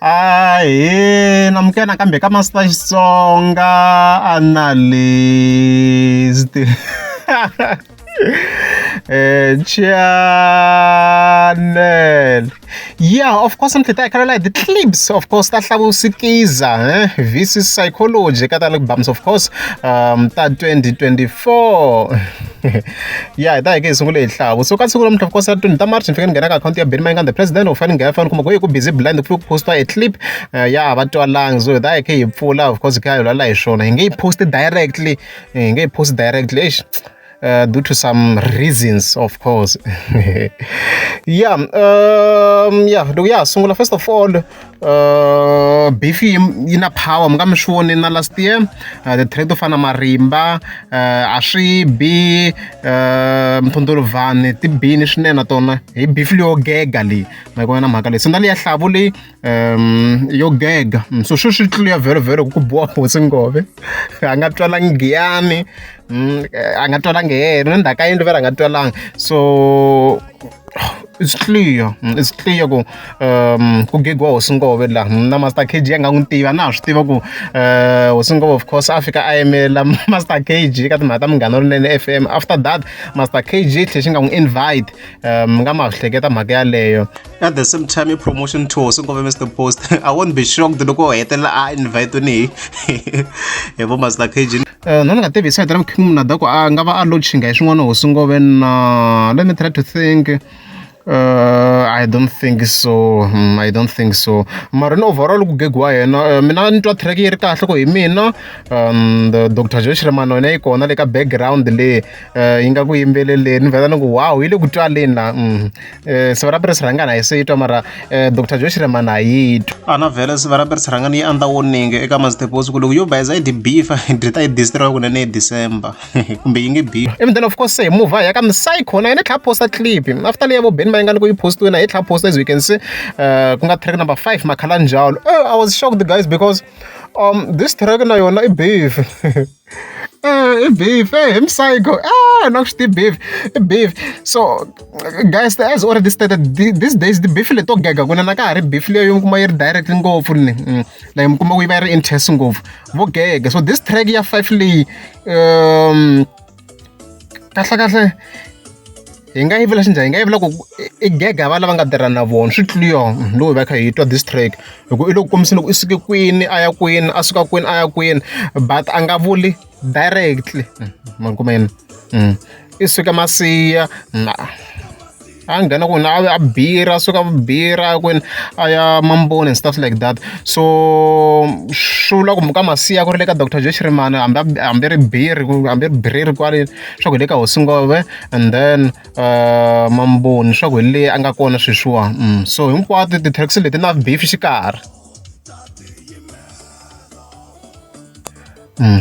Ahee, namukela nakambe ka Master Xitsonga analyst. Channel. Yeah, of course, I'm like the clips, of course, that Hlavu sikiza, this is Sayicology, catalog bums, of course, that 2024. Yeah, that is only Hlavu. So, of course, I don't March and get account of the president of Fanning Gaffan, come go busy blind the post a clip. Yeah, but to a lang, so that I full of course, naxona. And get posted directly, due to some reasons, of course. Yeah, so first of all, beefy in a power, I'm shown in last year, the trade of Marimba, Ashi B, Van, the Binish Nenatona, a beefly gagali, like when I'm Magali. So, Nalia Shavuli, your gag. So, she clear very, very good boy was in Gove. I'm not twalangi. So it's clear ku gigwa usingove la na Master KG angangutiva na swi tiva ku usingove of course Africa ayimela Master KG ka timhaka ta Munghana Lonene FM. After that Master KG tlhe nga n'wi invite nga ma hleketa mhaka yaleyo. At the same time promotion to usingove Mr Post. I won't be shocked loko hetela a invite ni yebo Master KG. No nga tivi side ram khimuna da ku a nga va a launching hi swin'wana usingove na let me try to think. I don't think so. Mara no overall ku gegwa yena mina ni twa track yi ri kahle ku hi mina the Dr. Josh Remano yena yi kona le ka background le yi nga ku yimbeleleni vhela ni ku wow yi le ku twaleni la so ra press rangana hi se twa mara Dr. Josh Remano yi twa ana vhela se ra press rangana yi anda warning eka Mazitepos ku loko yo bayza yi beef ndzi yi destroy ku ne December kumbe yi nge beef. And then of course say move ya ka Psycho na yena kha posta clip after le yabo Ben ngani ku post wena hitla post as we can see kunga track number 5 makhala njalo. I was shocked guys because this track na yona I beef beef I'm Psycho not beef. So guys as already stated these days the beef le to gaga kuna na ka ri beef le yo kuma yi direct ngopfu ni like kuma ku yi va ri intense ngopfu vo gaga. So this track ya 5 le kahle hi nga yivula xinjhani hi nga yivula ku I gega va lava nga tirha na vona swi clear loko va kha hi twa this track loko I loko kombiseni loko I suke kwini a ya kwini a suka kwini a ya kwini but a nga vuli directly ma kuma yini I suka masiya a nghena ku na a bira suka bira kwini a ya Mamboni and stuff like that. So swula ku muka masiya ku ri le ka Dr. Josh Remano hambi ri biri kwale swa ku le ka Hosingove and then Mamboni swa ku le a nga kona sweswiwa so hinkwato ti-tracks leti na beef xikarhi.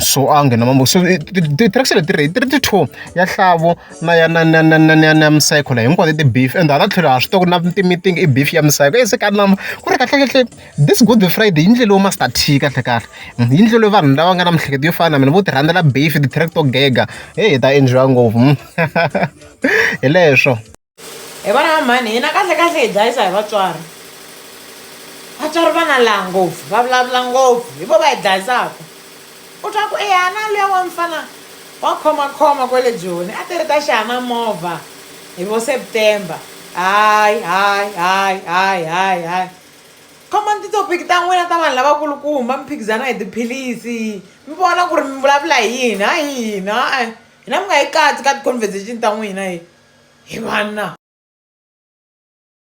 So nghena Mambo so ti-tracks leti ri 32 ya Hlavu na ya Psycho la hinkwato ti-beef and hala tlhelo ha swi tiva ku na ti-meeting I beef ya Psycho se ka nama ku ri kahle this Good Friday hi ndlela yo Master T kahle hi ndlela yo vanhu lava nga na mihleketo yo fana na mina vo ti rhandzela beef ti-track to gega hi ta enjoy ngopfu hi leswo. Hi vona mhani hina kahle hi dlayisa hi vatswari va na laha ngopfu va vulavula ngopfu hi vo va hi dlayisaka u twa ku ana luya wa mfana wa khoma kwale Joni a ti ri ta xana movha hi vo September hayi khoma ti-topic ta n'wina ta vanhu lavakulukumba mi phikizana hi tiphilisi mi vona ku ri mi vulavula hi yini hina mi nga yi katsi ka ti-conversation ta n'wina hi vana.